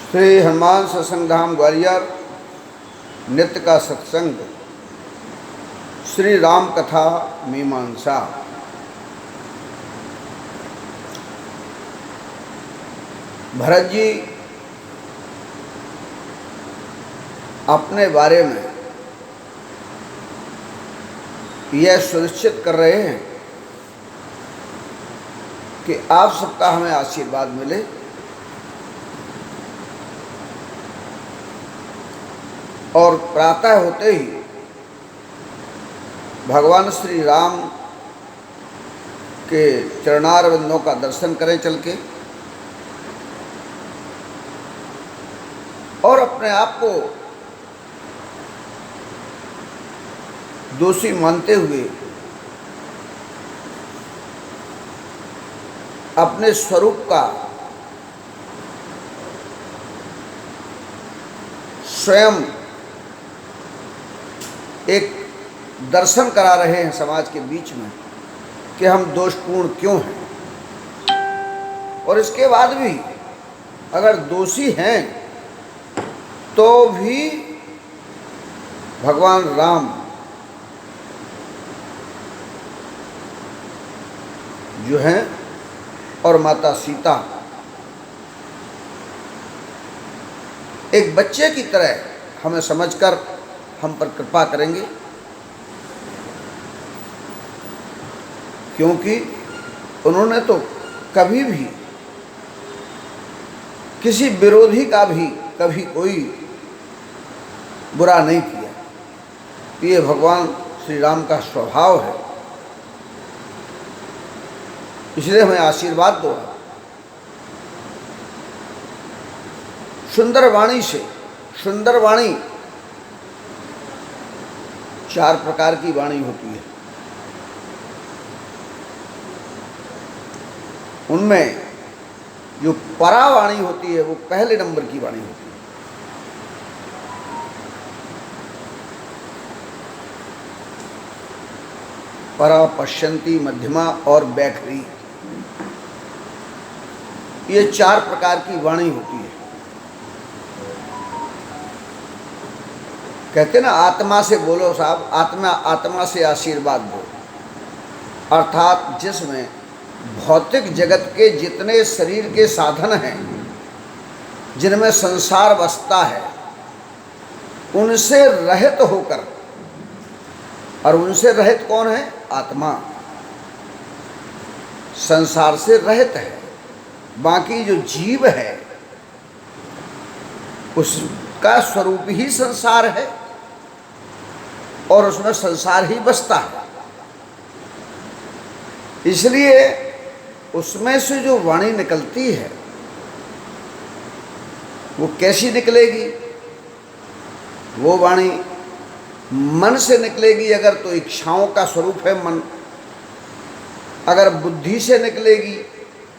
श्री हनुमान सत्संग धाम ग्वालियर नित्य का सत्संग श्री राम कथा मीमांसा। भरत जी अपने बारे में यह सुनिश्चित कर रहे हैं कि आप सबका हमें आशीर्वाद मिले और प्रातः होते ही भगवान श्री राम के चरणारविंदों का दर्शन करें चल के, और अपने आप को दोषी मानते हुए अपने स्वरूप का स्वयं एक दर्शन करा रहे हैं समाज के बीच में कि हम दोषपूर्ण क्यों हैं। और इसके बाद भी अगर दोषी हैं तो भी भगवान राम जो हैं और माता सीता एक बच्चे की तरह हमें समझकर हम पर कृपा करेंगे, क्योंकि उन्होंने तो कभी भी किसी विरोधी का भी कभी कोई बुरा नहीं किया। ये भगवान श्री राम का स्वभाव है, इसलिए हमें आशीर्वाद दो। सुंदर वाणी से, सुंदर वाणी 4 प्रकार की वाणी होती है। उनमें जो परावाणी होती है वो पहले नंबर की वाणी होती है। परा, पश्यंती, मध्यमा और बैखरी, ये 4 प्रकार की वाणी होती है। कहते ना आत्मा से बोलो साहब, आत्मा से आशीर्वाद दो। अर्थात जिसमें भौतिक जगत के जितने शरीर के साधन हैं, जिनमें संसार बसता है, उनसे रहित होकर, और उनसे रहित कौन है? आत्मा संसार से रहित है। बाकी जो जीव है उसका स्वरूप ही संसार है और उसमें संसार ही बसता है। इसलिए उसमें से जो वाणी निकलती है वो कैसी निकलेगी? वो वाणी मन से निकलेगी अगर तो इच्छाओं का स्वरूप है मन। अगर बुद्धि से निकलेगी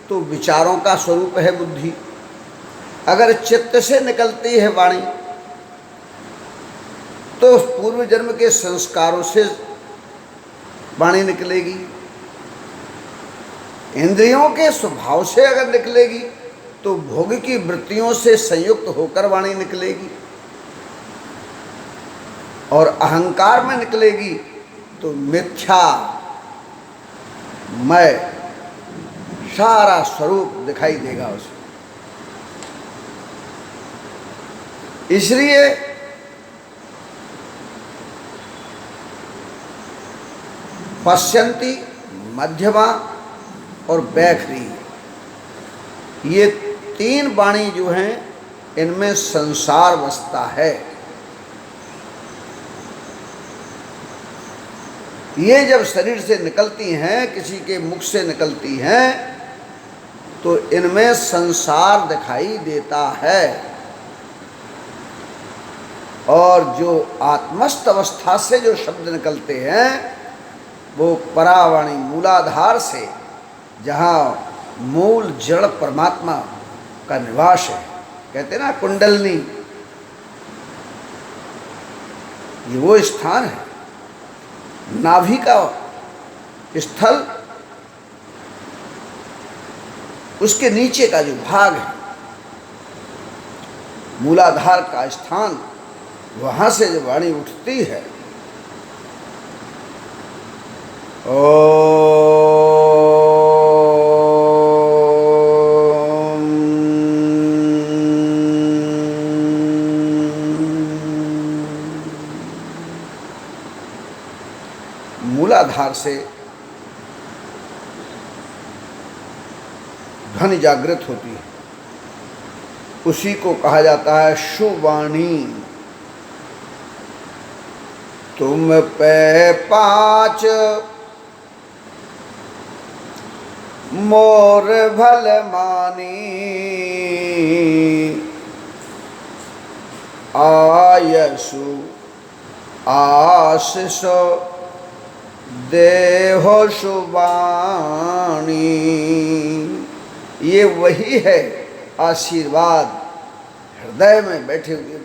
तो विचारों का स्वरूप है बुद्धि। अगर चित्त से निकलती है वाणी तो पूर्व जन्म के संस्कारों से वाणी निकलेगी। इंद्रियों के स्वभाव से अगर निकलेगी तो भोग की वृत्तियों से संयुक्त होकर वाणी निकलेगी। और अहंकार में निकलेगी तो मिथ्या मैं सारा स्वरूप दिखाई देगा उसमें। इसलिए पश्यंती, मध्यमा और बैखरी, ये 3 वाणी जो हैं इनमें संसार बसता है। ये जब शरीर से निकलती हैं, किसी के मुख से निकलती हैं, तो इनमें संसार दिखाई देता है। और जो आत्मस्थ अवस्था से जो शब्द निकलते हैं वो परावाणी, मूलाधार से, जहाँ मूल जड़ परमात्मा का निवास है। कहते हैं ना कुंडलनी, ये वो स्थान है, नाभि का स्थल, उसके नीचे का जो भाग है मूलाधार का स्थान, वहाँ से जब वाणी उठती है, मूलाधार से ध्वनि जागृत होती है, उसी को कहा जाता है शुवाणी। तुम पे 5 मोर भल मानी, आयसु आशीष देहो शुवाणी। ये वही है आशीर्वाद, हृदय में बैठे हुए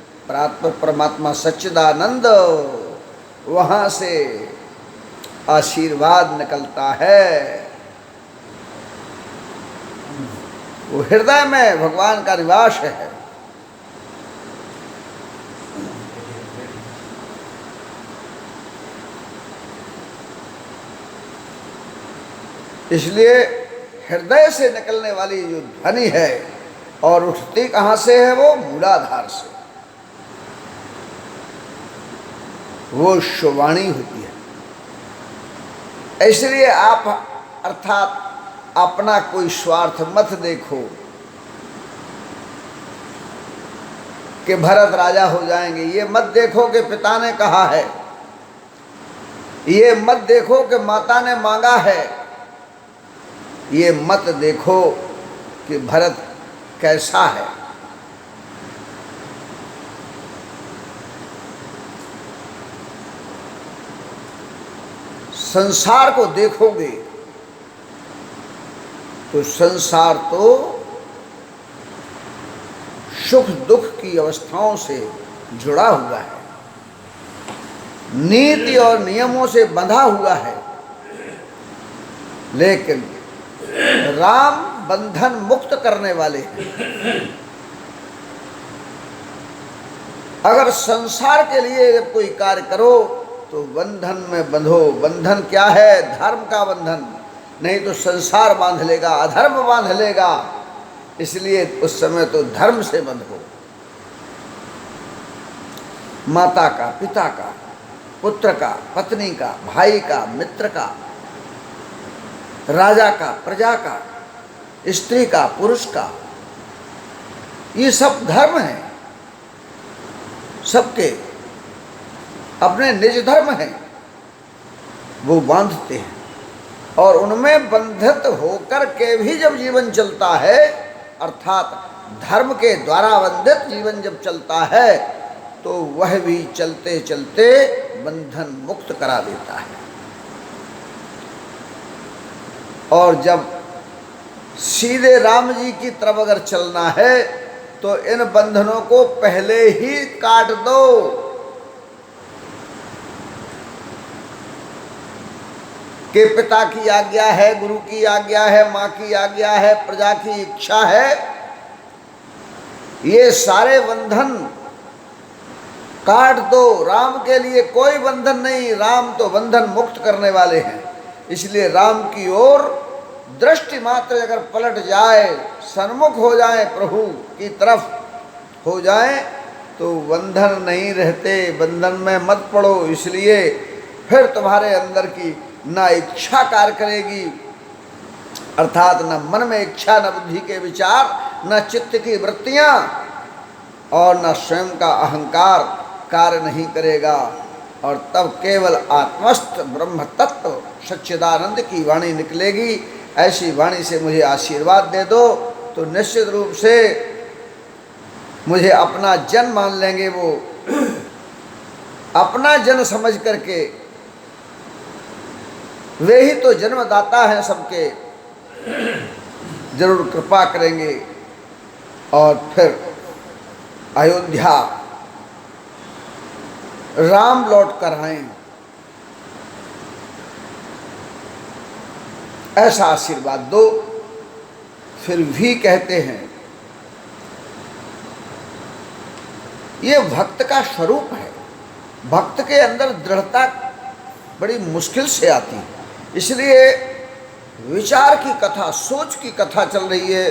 परमात्मा सच्चिदानंद, वहाँ से आशीर्वाद निकलता है। वो हृदय में भगवान का निवास है। इसलिए हृदय से निकलने वाली जो ध्वनि है, और उठती कहाँ से है, वो मूलाधार से, वो शुवाणी होती है। इसलिए आप अर्थात अपना कोई स्वार्थ मत देखो कि भरत राजा हो जाएंगे। ये मत देखो कि पिता ने कहा है, ये मत देखो कि माता ने मांगा है, ये मत देखो कि भरत कैसा है। संसार को देखोगे तो संसार तो सुख दुख की अवस्थाओं से जुड़ा हुआ है, नीति और नियमों से बंधा हुआ है। लेकिन राम बंधन मुक्त करने वाले हैं। अगर संसार के लिए जब कोई कार्य करो तो बंधन में बंधो। बंधन क्या है? धर्म का बंधन, नहीं तो संसार बांध लेगा, अधर्म बांध लेगा। इसलिए उस समय तो धर्म से बंधो। माता का, पिता का, पुत्र का, पत्नी का, भाई का, मित्र का, राजा का, प्रजा का, स्त्री का, पुरुष का, ये सब धर्म है। सबके अपने निज धर्म हैं, वो बांधते हैं। और उनमें बंधित होकर के भी जब जीवन चलता है, अर्थात धर्म के द्वारा बंधित जीवन जब चलता है, तो वह भी चलते चलते बंधन मुक्त करा देता है। और जब सीधे राम जी की तरफ अगर चलना है तो इन बंधनों को पहले ही काट दो। कि पिता की आज्ञा है, गुरु की आज्ञा है, माँ की आज्ञा है, प्रजा की इच्छा है, ये सारे बंधन काट दो। राम के लिए कोई बंधन नहीं, राम तो बंधन मुक्त करने वाले हैं। इसलिए राम की ओर दृष्टि मात्र अगर पलट जाए, सन्मुख हो जाए, प्रभु की तरफ हो जाए, तो बंधन नहीं रहते। बंधन में मत पड़ो। इसलिए फिर तुम्हारे अंदर की ना इच्छा कार्य करेगी, अर्थात न मन में इच्छा, न बुद्धि के विचार, न चित्त की वृत्तियां, और न स्वयं का अहंकार कार्य नहीं करेगा। और तब केवल आत्मस्थ ब्रह्म तत्व सच्चिदानंद की वाणी निकलेगी। ऐसी वाणी से मुझे आशीर्वाद दे दो, तो निश्चित रूप से मुझे अपना जन मान लेंगे। वो अपना जन समझ करके, वे ही तो जन्मदाता हैं सबके, जरूर कृपा करेंगे। और फिर अयोध्या राम लौट कर आए, ऐसा आशीर्वाद दो। फिर भी कहते हैं ये भक्त का स्वरूप है। भक्त के अंदर दृढ़ता बड़ी मुश्किल से आती है। इसलिए विचार की कथा, सोच की कथा चल रही है।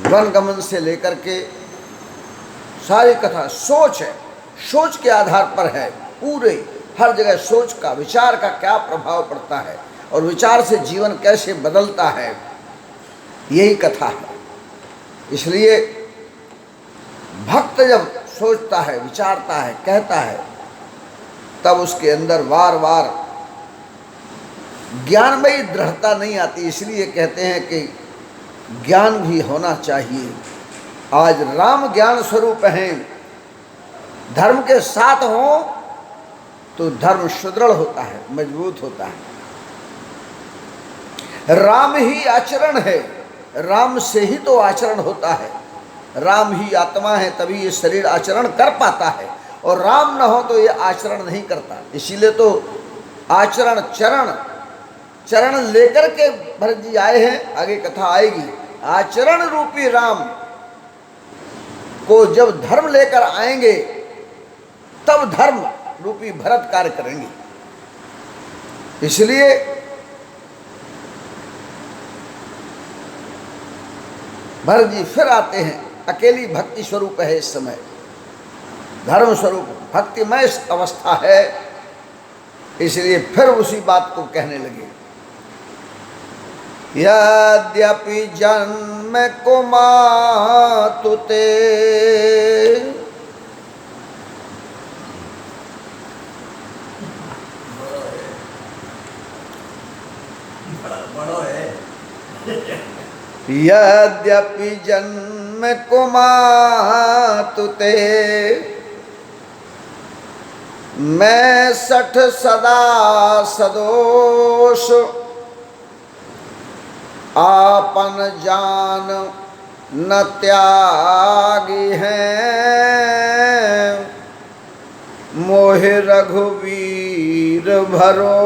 वनगमन से लेकर के सारी कथा सोच है, सोच के आधार पर है। पूरे हर जगह सोच का, विचार का क्या प्रभाव पड़ता है और विचार से जीवन कैसे बदलता है, यही कथा है। इसलिए भक्त जब सोचता है, विचारता है, कहता है, तब उसके अंदर बार बार ज्ञानमयी दृढ़ता नहीं आती। इसलिए कहते हैं कि ज्ञान भी होना चाहिए। आज राम ज्ञान स्वरूप हैं, धर्म के साथ हों तो धर्म सुदृढ़ होता है, मजबूत होता है। राम ही आचरण है, राम से ही तो आचरण होता है। राम ही आत्मा है, तभी ये शरीर आचरण कर पाता है, और राम न हो तो ये आचरण नहीं करता। इसीलिए तो आचरण चरण लेकर के भरत जी आए हैं। आगे कथा आएगी। आचरण रूपी राम को जब धर्म लेकर आएंगे, तब धर्म रूपी भरत कार्य करेंगे। इसलिए भरत जी फिर आते हैं। अकेली भक्ति स्वरूप है इस समय, धर्म स्वरूप भक्तिमय अवस्था है। इसलिए फिर उसी बात को कहने लगे। यद्यपि जन्म को मातुते, यद्यपि जन्म को मातुते, मैं सठ सदा सदोष, आपन जान न त्यागी हैं, मोहि रघुवीर भरोस।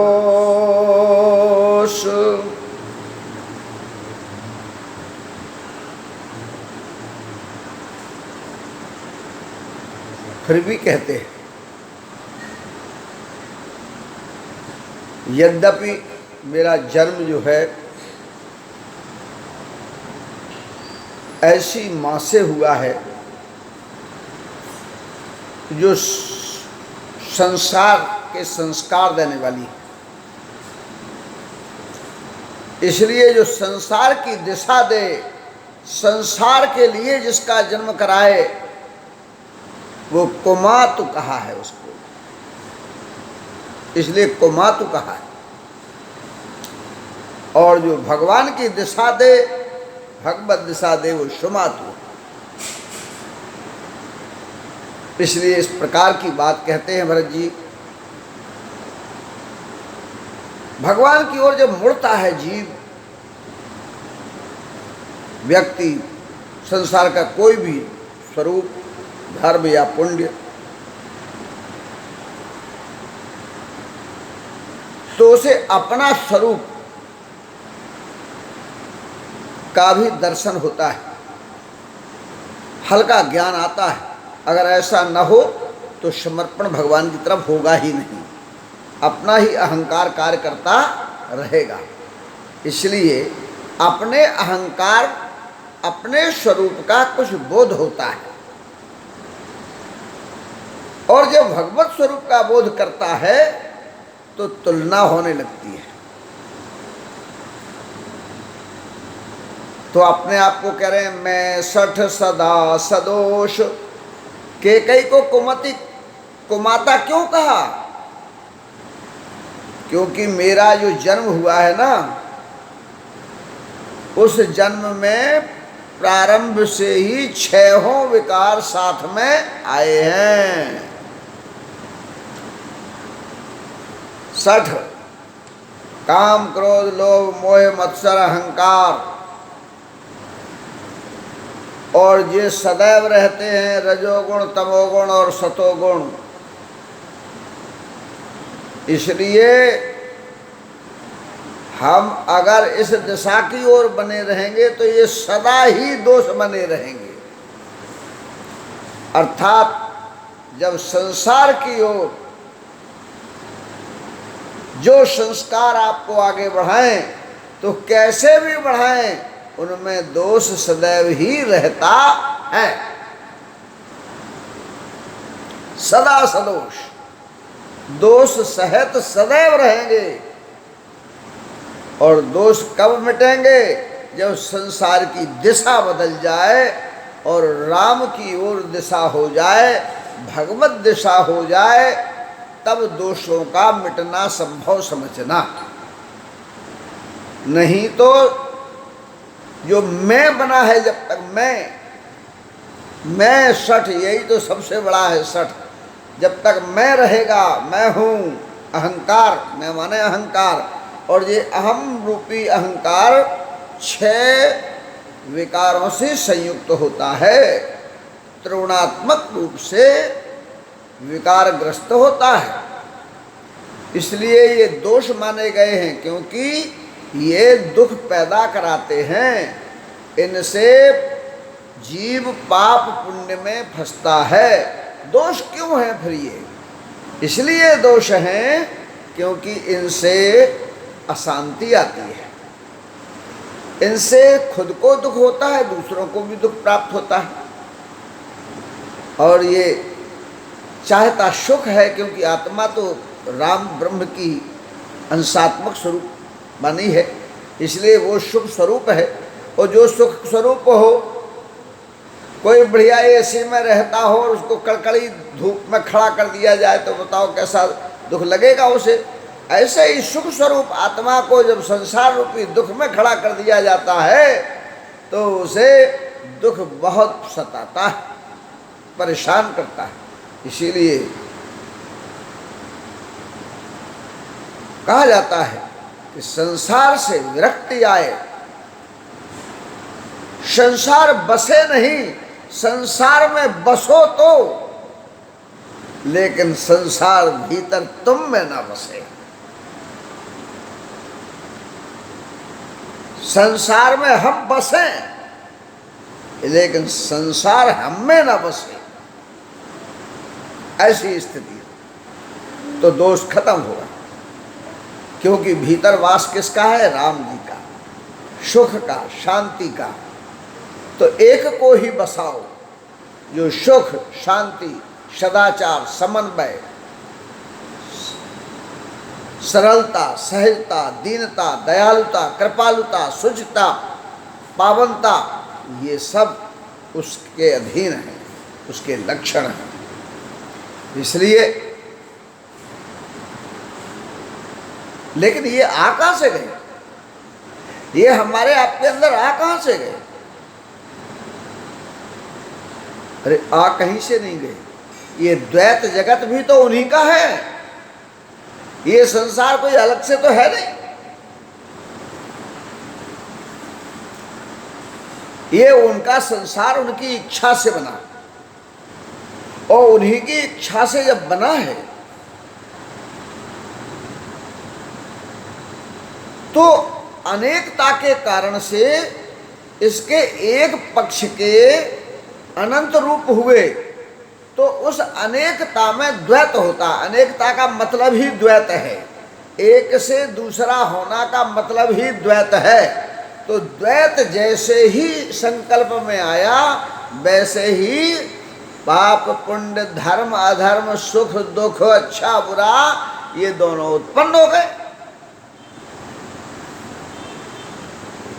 फिर भी कहते हैं, यद्यपि मेरा जन्म जो है ऐसी माँ से हुआ है जो संसार के संस्कार देने वाली है। इसलिए जो संसार की दिशा दे, संसार के लिए जिसका जन्म कराए, वो कुमातु कहा है उसको। इसलिए कुमातु कहा है। और जो भगवान की दिशा दे, भगवत दिशा दे, वो सुमातु। इसलिए इस प्रकार की बात कहते हैं भरत जी। भगवान की ओर जब मुड़ता है जीव, व्यक्ति, संसार का कोई भी स्वरूप, धर्म या पुण्य, तो उसे अपना स्वरूप का भी दर्शन होता है, हल्का ज्ञान आता है। अगर ऐसा न हो तो समर्पण भगवान की तरफ होगा ही नहीं, अपना ही अहंकार कार्य करता रहेगा। इसलिए अपने अहंकार, अपने स्वरूप का कुछ बोध होता है, और जब भगवत स्वरूप का बोध करता है तो तुलना होने लगती है। तो अपने आप को कह रहे हैं, मैं सठ सदा सदोष। कैकेयी को कुमति, कुमाता क्यों कहा? क्योंकि मेरा जो जन्म हुआ है ना, उस जन्म में प्रारंभ से ही 6 विकार साथ में आए हैं। 60 काम, क्रोध, लोभ, मोह, मत्सर, अहंकार, और ये सदैव रहते हैं रजोगुण, तमोगुण और सतोगुण। इसलिए हम अगर इस दिशा की ओर बने रहेंगे तो ये सदा ही दोष बने रहेंगे। अर्थात जब संसार की ओर जो संस्कार आपको आगे बढ़ाएं तो कैसे भी बढ़ाएं उनमें दोष सदैव ही रहता है, सदा सदोष दोष सहित सदैव रहेंगे। और दोष कब मिटेंगे? जब संसार की दिशा बदल जाए और राम की ओर दिशा हो जाए, भगवत दिशा हो जाए, तब दोषों का मिटना संभव समझना। नहीं तो जो मैं बना है, जब तक मैं सठ, यही तो सबसे बड़ा है सठ। जब तक मैं रहेगा, मैं हूँ, अहंकार, मैं माने अहंकार, और ये अहम रूपी अहंकार 6 विकारों से संयुक्त होता है, त्रिगुणात्मक रूप से विकारग्रस्त होता है। इसलिए ये दोष माने गए हैं, क्योंकि ये दुख पैदा कराते हैं। इनसे जीव पाप पुण्य में फंसता है। दोष क्यों है फिर ये? इसलिए दोष हैं क्योंकि इनसे अशांति आती है, इनसे खुद को दुख होता है, दूसरों को भी दुख प्राप्त होता है। और ये चाहता सुख है, क्योंकि आत्मा तो राम ब्रह्म की अंशात्मक स्वरूप बनी है, इसलिए वो सुख स्वरूप है। और जो सुख स्वरूप हो, कोई बढ़िया एसी में रहता हो और उसको कड़कड़ी धूप में खड़ा कर दिया जाए तो बताओ कैसा दुख लगेगा उसे। ऐसे ही सुख स्वरूप आत्मा को जब संसार रूपी दुख में खड़ा कर दिया जाता है तो उसे दुख बहुत सताता है, परेशान करता है। इसीलिए कहा जाता है कि संसार से विरक्ति आए, संसार बसे नहीं, संसार में बसो तो, लेकिन संसार भीतर तुम में ना बसे। संसार में हम बसे, लेकिन संसार हम में ना बसे, ऐसी स्थिति तो दोष खत्म होगा। क्योंकि भीतर वास किसका है? राम जी का, सुख का, शांति का। तो एक को ही बसाओ जो सुख, शांति, सदाचार, समन्वय, सरलता, सहजता, दीनता, दयालुता, कृपालुता, शुचिता, पावनता, ये सब उसके अधीन है, उसके लक्षण हैं। इसलिए, लेकिन ये आ कहाँ से गए? ये हमारे आपके अंदर आ कहाँ से गए? अरे आ कहीं से नहीं गए। ये द्वैत जगत भी तो उन्हीं का है, ये संसार कोई अलग से तो है नहीं। ये उनका संसार उनकी इच्छा से बना, और उन्हीं की इच्छा से जब बना है तो अनेकता के कारण से इसके एक पक्ष के अनंत रूप हुए, तो उस अनेकता में द्वैत होता। अनेकता का मतलब ही द्वैत है, एक से दूसरा होना का मतलब ही द्वैत है। तो द्वैत जैसे ही संकल्प में आया, वैसे ही पाप पुण्य, धर्म अधर्म, सुख दुख, अच्छा बुरा, ये दोनों उत्पन्न हो गए।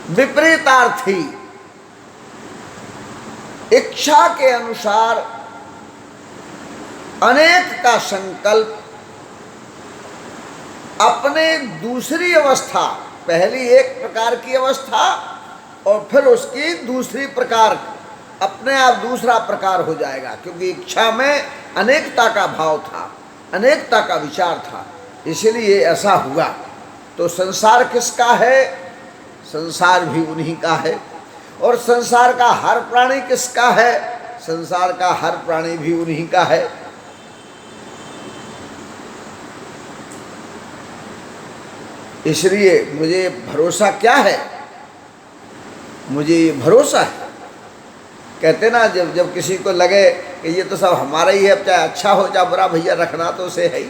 विपरीतार्थी इच्छा के अनुसार अनेक का संकल्प अपने दूसरी अवस्था, पहली एक प्रकार की अवस्था और फिर उसकी दूसरी प्रकार, अपने आप दूसरा प्रकार हो जाएगा। क्योंकि इच्छा में अनेकता का भाव था, अनेकता का विचार था, इसलिए ऐसा हुआ। तो संसार किसका है? संसार भी उन्हीं का है। और संसार का हर प्राणी किसका है? संसार का हर प्राणी भी उन्हीं का है। इसलिए मुझे भरोसा क्या है? मुझे ये भरोसा है, कहते ना, जब किसी को लगे कि ये तो सब हमारा ही है, अब चाहे अच्छा हो चाहे बुरा, भैया रखना तो उसे है ही।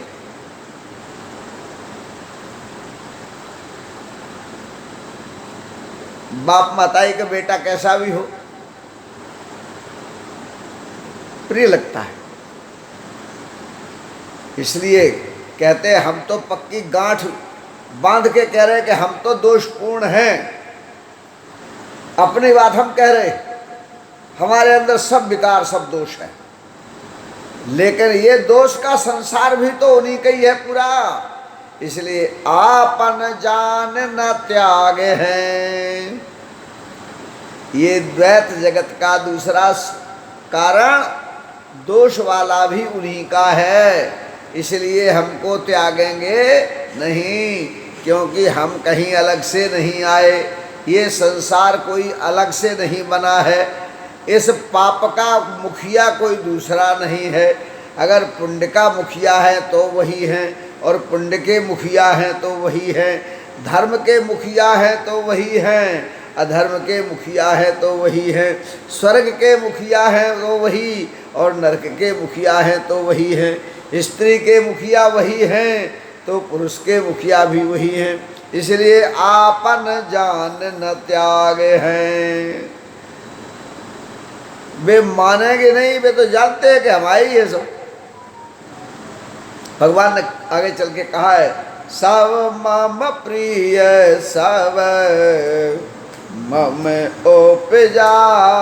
बाप माताई का बेटा कैसा भी हो प्रिय लगता है। इसलिए कहते हैं हम तो पक्की गांठ बांध के कह रहे हैं कि हम तो दोषपूर्ण हैं। अपनी बात हम कह रहे, हमारे अंदर सब विकार सब दोष है, लेकिन ये दोष का संसार भी तो उन्हीं का ही है पूरा। इसलिए आपन जान न त्याग है। ये द्वैत जगत का दूसरा कारण दोष वाला भी उन्हीं का है। इसलिए हमको त्यागेंगे नहीं, क्योंकि हम कहीं अलग से नहीं आए, ये संसार कोई अलग से नहीं बना है, इस पाप का मुखिया कोई दूसरा नहीं है। अगर पुण्य का मुखिया है तो वही है, और पुण्य के मुखिया हैं तो वही है, धर्म के मुखिया हैं तो वही हैं, अधर्म के मुखिया है तो वही है, स्वर्ग के मुखिया हैं तो वही, और नरक के मुखिया हैं तो वही हैं, स्त्री के मुखिया वही हैं तो पुरुष के मुखिया भी वही हैं। इसलिए आपन जान न त्याग हैं। वे मानेंगे नहीं, वे तो जानते हैं कि हमारी ये सब। भगवान ने आगे चल के कहा है, सब मम प्रिय सब मम उपजाए।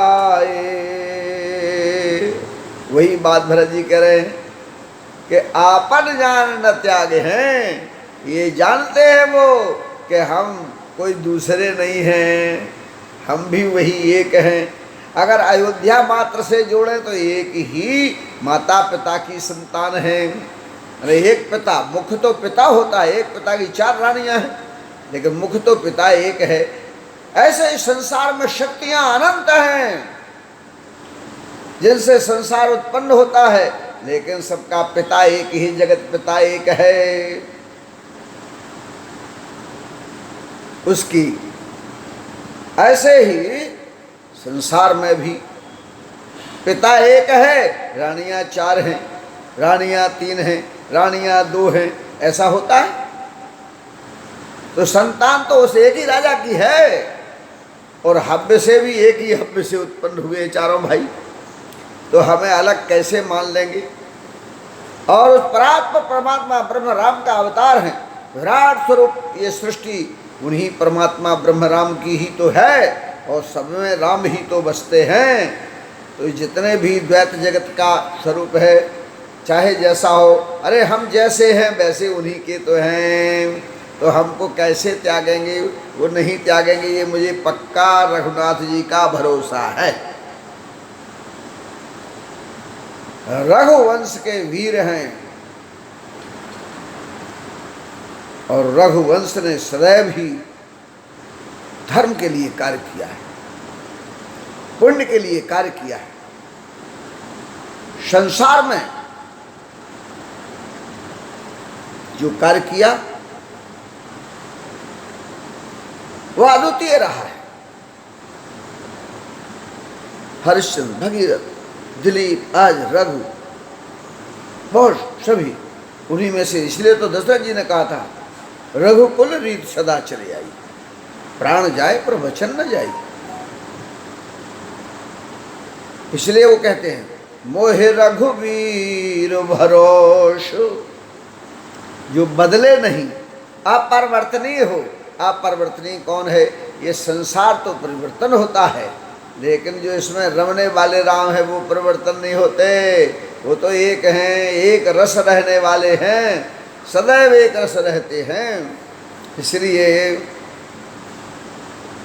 वही बात भरत जी कह रहे हैं कि आपन जान न त्यागे हैं। ये जानते हैं वो कि हम कोई दूसरे नहीं हैं, हम भी वही एक हैं। अगर अयोध्या मात्र से जोड़ें तो एक ही माता पिता की संतान है। अरे एक पिता, मुख तो पिता होता है, एक पिता की 4 रानियां हैं, लेकिन मुख तो पिता एक है। ऐसे इस संसार में शक्तियां अनंत हैं जिनसे संसार उत्पन्न होता है, लेकिन सबका पिता एक ही, जगत पिता एक है। उसकी ऐसे ही संसार में भी पिता एक है, रानियां 4 हैं, रानियां 3 हैं, रानियां 2 हैं, ऐसा होता है। तो संतान तो उस एक ही राजा की है, और हव्य से भी एक ही हव्य से उत्पन्न हुए चारों भाई, तो हमें अलग कैसे मान लेंगे। और उस परात्पर परमात्मा ब्रह्म राम का अवतार है, विराट स्वरूप ये सृष्टि उन्हीं परमात्मा ब्रह्म राम की ही तो है, और सब में राम ही तो बसते हैं। तो जितने भी द्वैत जगत का स्वरूप है, चाहे जैसा हो, अरे हम जैसे हैं वैसे उन्हीं के तो हैं, तो हमको कैसे त्यागेंगे? वो नहीं त्यागेंगे, ये मुझे पक्का रघुनाथ जी का भरोसा है। रघुवंश के वीर हैं, और रघुवंश ने सदैव ही धर्म के लिए कार्य किया है, पुण्य के लिए कार्य किया है। संसार में जो कार्य किया वो अद्वितीय रहा है। हरिश्चंद्र, भगीरथ, दिलीप, आज रघु, बहुत सभी उन्हीं में से। इसलिए तो दशरथ जी ने कहा था, रघुकुल रीत सदा चली आई, प्राण जाए पर वचन न जाए। इसलिए वो कहते हैं, मोहे रघुवीर भरोस, जो बदले नहीं, अपरिवर्तनीय हो। अपरिवर्तनीय कौन है? ये संसार तो परिवर्तन होता है, लेकिन जो इसमें रमने वाले राम है वो परिवर्तन नहीं होते। वो तो एक हैं, एक रस रहने वाले हैं, सदैव एक रस रहते हैं। इसलिए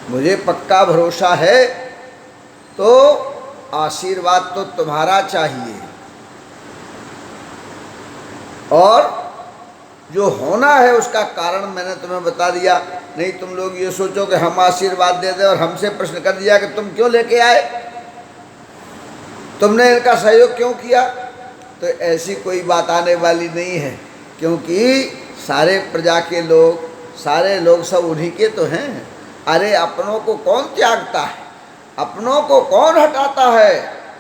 मुझे पक्का भरोसा है, तो आशीर्वाद तो तुम्हारा चाहिए, और जो होना है उसका कारण मैंने तुम्हें बता दिया। नहीं तुम लोग ये सोचो कि हम आशीर्वाद दे दें और हमसे प्रश्न कर दिया कि तुम क्यों लेके आए, तुमने इनका सहयोग क्यों किया, तो ऐसी कोई बात आने वाली नहीं है, क्योंकि सारे प्रजा के लोग, सारे लोग सब उन्हीं के तो हैं। अरे अपनों को कौन त्यागता है, अपनों को कौन हटाता है?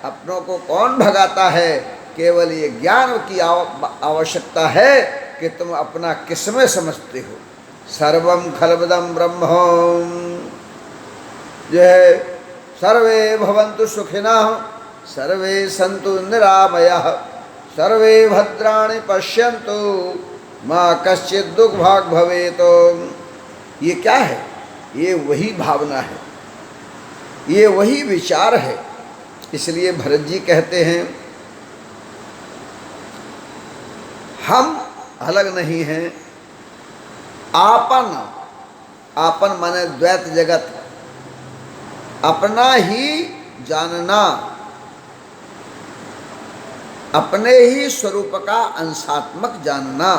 अपनों को कौन भगाता है, केवल ये ज्ञान की आवश्यकता है कि तुम अपना किसमें समझते हो। सर्वम खलविदं ब्रह्म, जो है सर्वे भवन्तु सुखिनः सर्वे सन्तु निरामयाः सर्वे भद्राणि पश्यन्तु माँ कश्चित् दुःखभाग् भवेत्। ये क्या है? ये वही भावना है, ये वही विचार है। इसलिए भरत जी कहते हैं हम अलग नहीं हैं। आपन, आपन माने द्वैत जगत, अपना ही जानना, अपने ही स्वरूप का अंशात्मक जानना,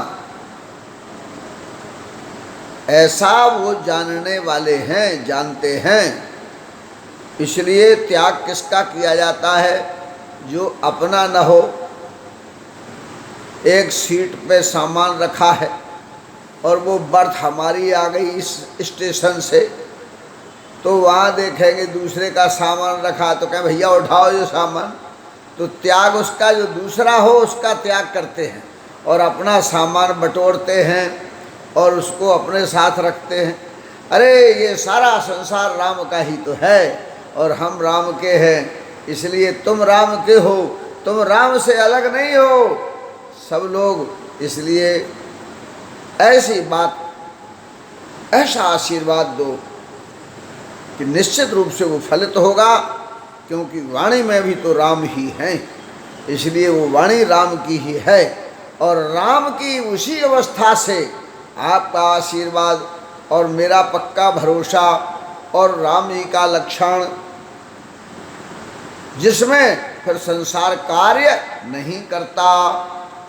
ऐसा वो जानने वाले हैं, जानते हैं। इसलिए त्याग किसका किया जाता है? जो अपना न हो। एक सीट पे सामान रखा है और वो बर्थ हमारी आ गई इस स्टेशन से, तो वहाँ देखेंगे दूसरे का सामान रखा तो कहें भैया उठाओ ये सामान। तो त्याग उसका, जो दूसरा हो उसका त्याग करते हैं और अपना सामान बटोरते हैं और उसको अपने साथ रखते हैं। अरे ये सारा संसार राम का ही तो है और हम राम के हैं, इसलिए तुम राम के हो, तुम राम से अलग नहीं हो सब लोग। इसलिए ऐसी बात, ऐसा आशीर्वाद दो कि निश्चित रूप से वो फलित होगा, क्योंकि वाणी में भी तो राम ही हैं, इसलिए वो वाणी राम की ही है। और राम की उसी अवस्था से आपका आशीर्वाद और मेरा पक्का भरोसा और राम जी का लक्षण, जिसमें फिर संसार कार्य नहीं करता,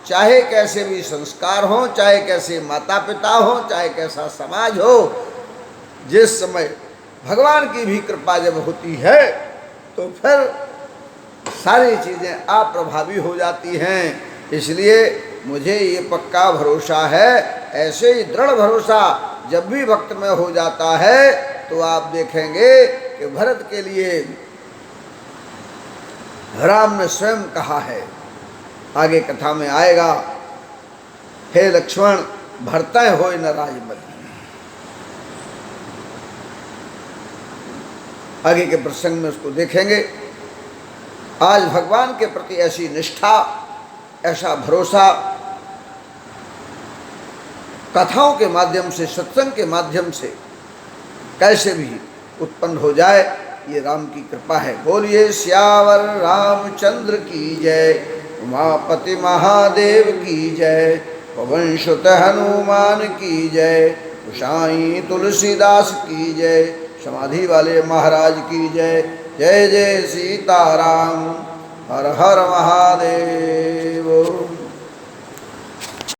चाहे कैसे भी संस्कार हो, चाहे कैसे माता पिता हो, चाहे कैसा समाज हो। जिस समय भगवान की भी कृपा जब होती है तो फिर सारी चीज़ें अप्रभावी हो जाती हैं। इसलिए मुझे ये पक्का भरोसा है, ऐसे ही दृढ़ भरोसा जब भी भक्त में हो जाता है तो आप देखेंगे कि भरत के लिए राम ने स्वयं कहा है, आगे कथा में आएगा, हे लक्ष्मण भरतय होय न राजबल। आगे के प्रसंग में उसको देखेंगे। आज भगवान के प्रति ऐसी निष्ठा, ऐसा भरोसा कथाओं के माध्यम से, सत्संग के माध्यम से कैसे भी उत्पन्न हो जाए, ये राम की कृपा है। बोलिए सियावर रामचंद्र की जय, उमापति महादेव की जय, पवन सुत हनुमान की जय, गोसाई तुलसीदास की जय, समाधि वाले महाराज की जय। जय जय सीताराम, हर हर महादेव।